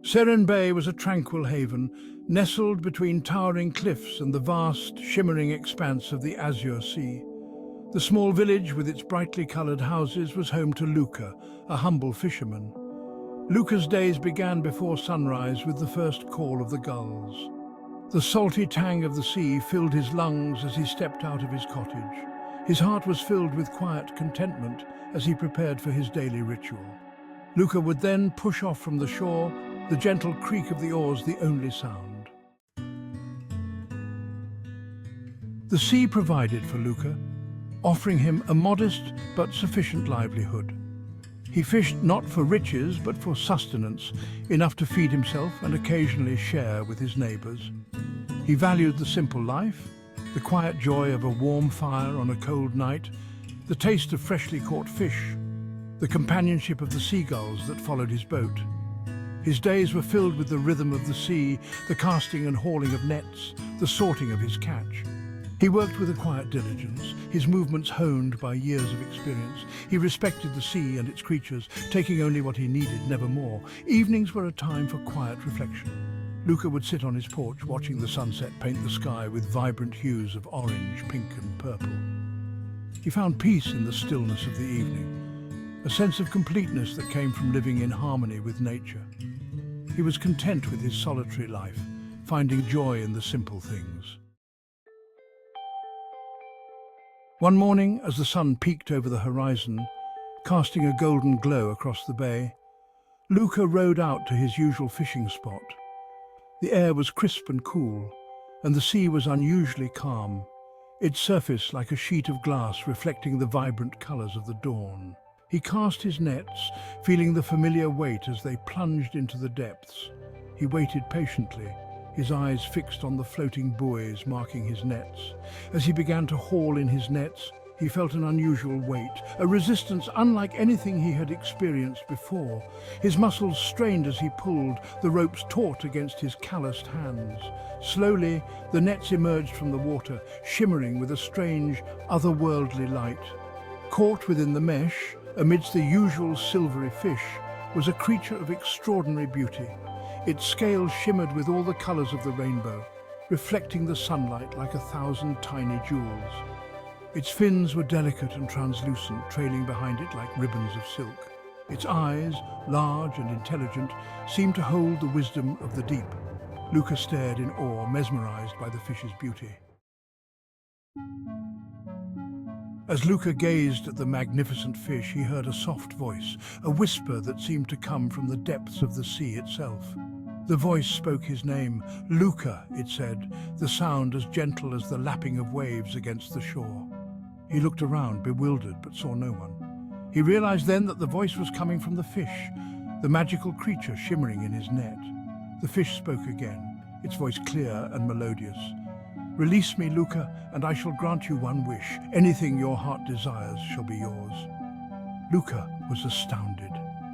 Seren Bay was a tranquil haven, nestled between towering cliffs and the vast, shimmering expanse of the Azure Sea. The small village with its brightly coloured houses was home to Luka, a humble fisherman. Luka's days began before sunrise with the first call of the gulls. The salty tang of the sea filled his lungs as he stepped out of his cottage. His heart was filled with quiet contentment as he prepared for his daily ritual. Luka would then push off from the shore, the gentle creak of the oars the only sound. The sea provided for Luka, offering him a modest but sufficient livelihood. He fished not for riches but for sustenance, enough to feed himself and occasionally share with his neighbours. He valued the simple life, the quiet joy of a warm fire on a cold night, the taste of freshly caught fish, the companionship of the seagulls that followed his boat. His days were filled with the rhythm of the sea, the casting and hauling of nets, the sorting of his catch. He worked with a quiet diligence, his movements honed by years of experience. He respected the sea and its creatures, taking only what he needed, never more. Evenings were a time for quiet reflection. Luka would sit on his porch, watching the sunset paint the sky with vibrant hues of orange, pink and purple. He found peace in the stillness of the evening, a sense of completeness that came from living in harmony with nature. He was content with his solitary life, finding joy in the simple things. One morning, as the sun peeked over the horizon, casting a golden glow across the bay, Luka rowed out to his usual fishing spot. The air was crisp and cool, and the sea was unusually calm, its surface like a sheet of glass reflecting the vibrant colours of the dawn. He cast his nets, feeling the familiar weight as they plunged into the depths. He waited patiently, his eyes fixed on the floating buoys marking his nets. As he began to haul in his nets, he felt an unusual weight, a resistance unlike anything he had experienced before. His muscles strained as he pulled, the ropes taut against his calloused hands. Slowly, the nets emerged from the water, shimmering with a strange, otherworldly light. Caught within the mesh, amidst the usual silvery fish, was a creature of extraordinary beauty. Its scales shimmered with all the colours of the rainbow, reflecting the sunlight like 1,000 tiny jewels. Its fins were delicate and translucent, trailing behind it like ribbons of silk. Its eyes, large and intelligent, seemed to hold the wisdom of the deep. Luka stared in awe, mesmerized by the fish's beauty. As Luka gazed at the magnificent fish, he heard a soft voice, a whisper that seemed to come from the depths of the sea itself. The voice spoke his name. Luka, it said, the sound as gentle as the lapping of waves against the shore. He looked around, bewildered, but saw no one. He realized then that the voice was coming from the fish, the magical creature shimmering in his net. The fish spoke again, its voice clear and melodious. "Release me, Luka, and I shall grant you one wish. Anything your heart desires shall be yours." Luka was astounded.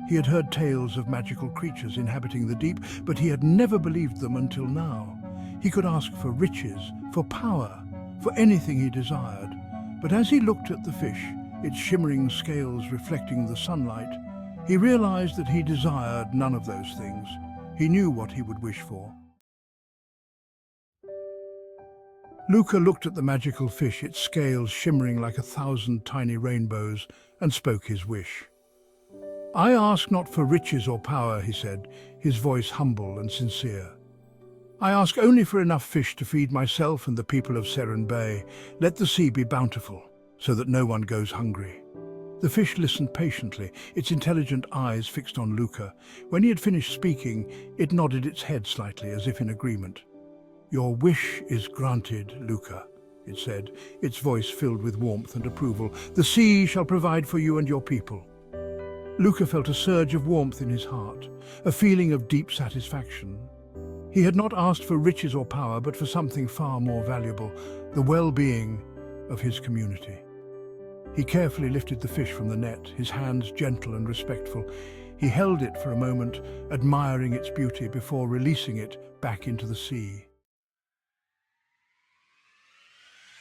He had heard tales of magical creatures inhabiting the deep, but he had never believed them until now. He could ask for riches, for power, for anything he desired. But as he looked at the fish, its shimmering scales reflecting the sunlight, he realized that he desired none of those things. He knew what he would wish for. Luka looked at the magical fish, its scales shimmering like 1,000 tiny rainbows, and spoke his wish. "I ask not for riches or power," he said, his voice humble and sincere. "I ask only for enough fish to feed myself and the people of Seren Bay. Let the sea be bountiful, so that no one goes hungry." The fish listened patiently, its intelligent eyes fixed on Luka. When he had finished speaking, it nodded its head slightly, as if in agreement. "Your wish is granted, Luka," it said, its voice filled with warmth and approval. "The sea shall provide for you and your people." Luka felt a surge of warmth in his heart, a feeling of deep satisfaction. He had not asked for riches or power, but for something far more valuable, the well-being of his community. He carefully lifted the fish from the net, his hands gentle and respectful. He held it for a moment, admiring its beauty before releasing it back into the sea.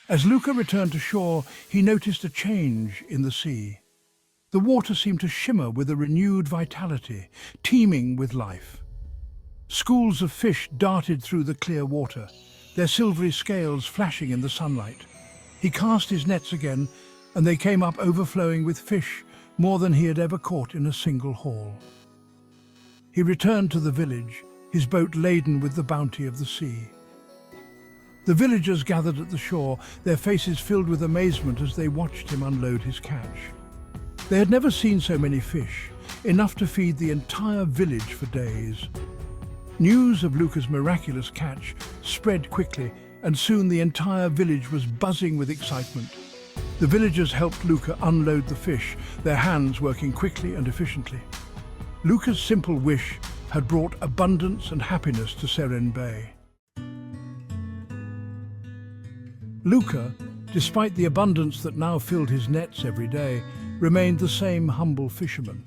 As Luka returned to shore, he noticed a change in the sea. The water seemed to shimmer with a renewed vitality, teeming with life. Schools of fish darted through the clear water, their silvery scales flashing in the sunlight. He cast his nets again, and they came up overflowing with fish, more than he had ever caught in a single haul. He returned to the village, his boat laden with the bounty of the sea. The villagers gathered at the shore, their faces filled with amazement as they watched him unload his catch. They had never seen so many fish, enough to feed the entire village for days. News of Luka's miraculous catch spread quickly, and soon the entire village was buzzing with excitement. The villagers helped Luka unload the fish, their hands working quickly and efficiently. Luka's simple wish had brought abundance and happiness to Seren Bay. Luka, despite the abundance that now filled his nets every day, remained the same humble fisherman.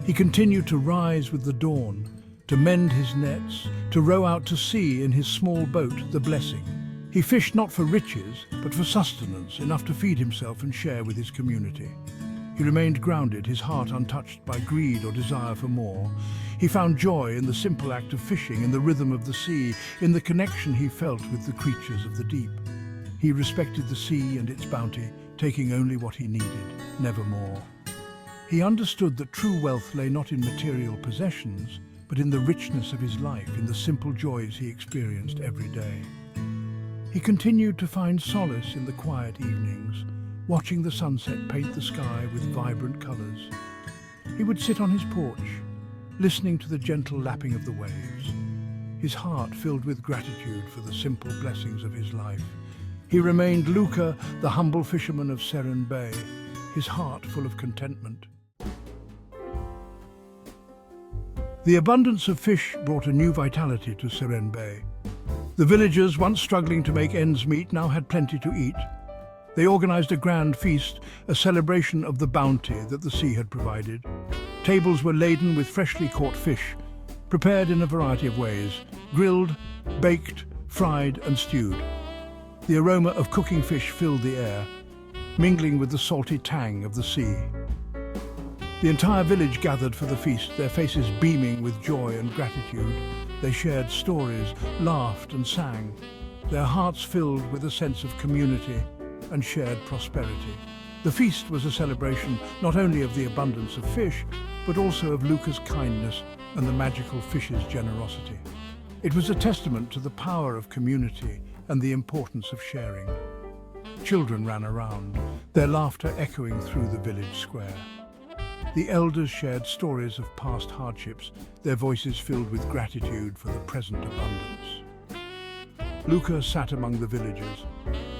He continued to rise with the dawn, to mend his nets, to row out to sea in his small boat, the Blessing. He fished not for riches, but for sustenance, enough to feed himself and share with his community. He remained grounded, his heart untouched by greed or desire for more. He found joy in the simple act of fishing, in the rhythm of the sea, in the connection he felt with the creatures of the deep. He respected the sea and its bounty, taking only what he needed, never more. He understood that true wealth lay not in material possessions, but in the richness of his life, in the simple joys he experienced every day. He continued to find solace in the quiet evenings, watching the sunset paint the sky with vibrant colors. He would sit on his porch, listening to the gentle lapping of the waves, his heart filled with gratitude for the simple blessings of his life. He remained Luka, the humble fisherman of Seren Bay, his heart full of contentment. The abundance of fish brought a new vitality to Seren Bay. The villagers, once struggling to make ends meet, now had plenty to eat. They organized a grand feast, a celebration of the bounty that the sea had provided. Tables were laden with freshly caught fish, prepared in a variety of ways, grilled, baked, fried and stewed. The aroma of cooking fish filled the air, mingling with the salty tang of the sea. The entire village gathered for the feast, their faces beaming with joy and gratitude. They shared stories, laughed and sang, their hearts filled with a sense of community and shared prosperity. The feast was a celebration not only of the abundance of fish, but also of Luka's kindness and the magical fish's generosity. It was a testament to the power of community and the importance of sharing. Children ran around, their laughter echoing through the village square. The elders shared stories of past hardships, their voices filled with gratitude for the present abundance. Luka sat among the villagers,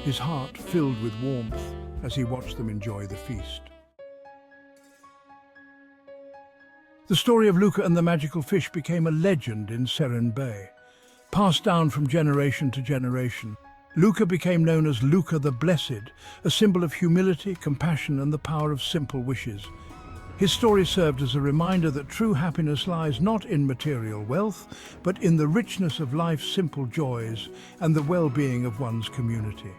his heart filled with warmth as he watched them enjoy the feast. The story of Luka and the magical fish became a legend in Seren Bay. Passed down from generation to generation, Luka became known as Luka the Blessed, a symbol of humility, compassion and the power of simple wishes. His story served as a reminder that true happiness lies not in material wealth, but in the richness of life's simple joys and the well-being of one's community.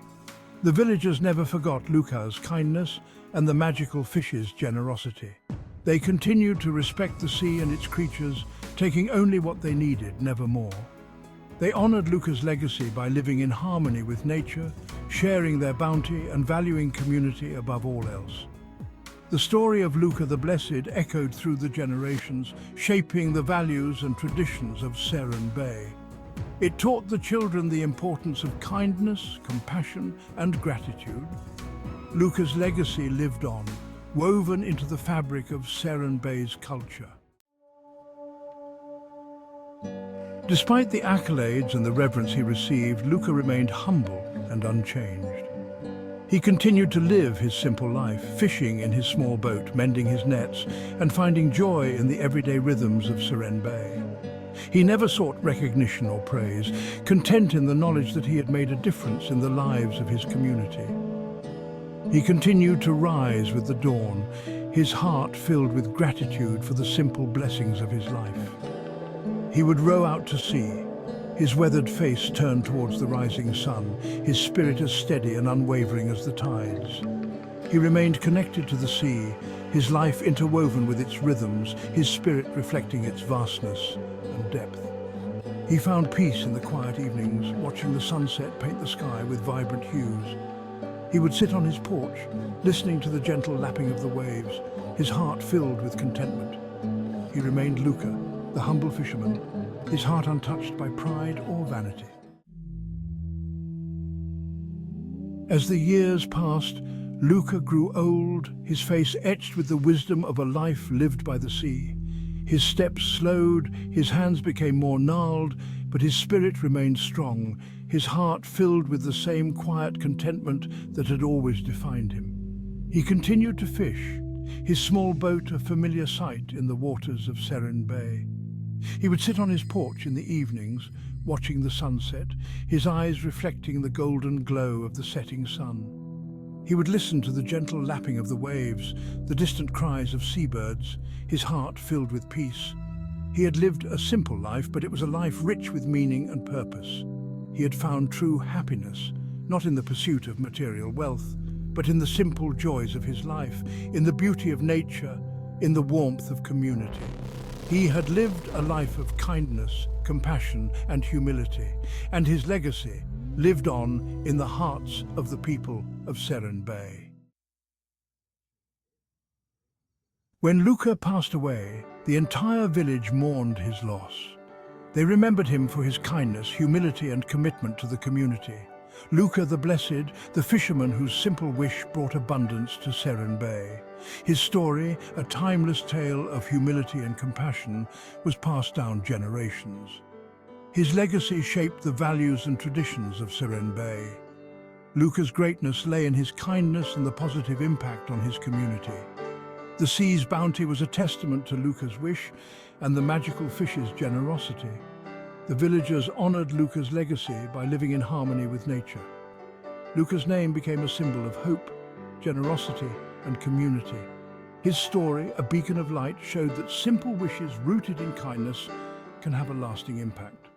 The villagers never forgot Luka's kindness and the magical fish's generosity. They continued to respect the sea and its creatures, taking only what they needed, never more. They honored Luka's legacy by living in harmony with nature, sharing their bounty and valuing community above all else. The story of Luka the Blessed echoed through the generations, shaping the values and traditions of Seren Bay. It taught the children the importance of kindness, compassion and gratitude. Luka's legacy lived on, woven into the fabric of Seren Bay's culture. Despite the accolades and the reverence he received, Luka remained humble and unchanged. He continued to live his simple life, fishing in his small boat, mending his nets, and finding joy in the everyday rhythms of Seren Bay. He never sought recognition or praise, content in the knowledge that he had made a difference in the lives of his community. He continued to rise with the dawn, his heart filled with gratitude for the simple blessings of his life. He would row out to sea, his weathered face turned towards the rising sun, his spirit as steady and unwavering as the tides. He remained connected to the sea, his life interwoven with its rhythms, his spirit reflecting its vastness and depth. He found peace in the quiet evenings, watching the sunset paint the sky with vibrant hues. He would sit on his porch, listening to the gentle lapping of the waves, his heart filled with contentment. He remained Luka, the humble fisherman, his heart untouched by pride or vanity. As the years passed, Luka grew old, his face etched with the wisdom of a life lived by the sea. His steps slowed, his hands became more gnarled, but his spirit remained strong, his heart filled with the same quiet contentment that had always defined him. He continued to fish, his small boat a familiar sight in the waters of Fisherman Bay. He would sit on his porch in the evenings, watching the sunset, his eyes reflecting the golden glow of the setting sun. He would listen to the gentle lapping of the waves, the distant cries of seabirds, his heart filled with peace. He had lived a simple life, but it was a life rich with meaning and purpose. He had found true happiness, not in the pursuit of material wealth, but in the simple joys of his life, in the beauty of nature, in the warmth of community. He had lived a life of kindness, compassion, and humility, and his legacy lived on in the hearts of the people of Fisherman Bay. When Luka passed away, the entire village mourned his loss. They remembered him for his kindness, humility, and commitment to the community. Luka the Blessed, the fisherman whose simple wish brought abundance to Fisherman Bay. His story, a timeless tale of humility and compassion, was passed down generations. His legacy shaped the values and traditions of Fisherman Bay. Luka's greatness lay in his kindness and the positive impact on his community. The sea's bounty was a testament to Luka's wish and the magical fish's generosity. The villagers honored Luka's legacy by living in harmony with nature. Luka's name became a symbol of hope, generosity, and community. His story, a beacon of light, showed that simple wishes rooted in kindness can have a lasting impact.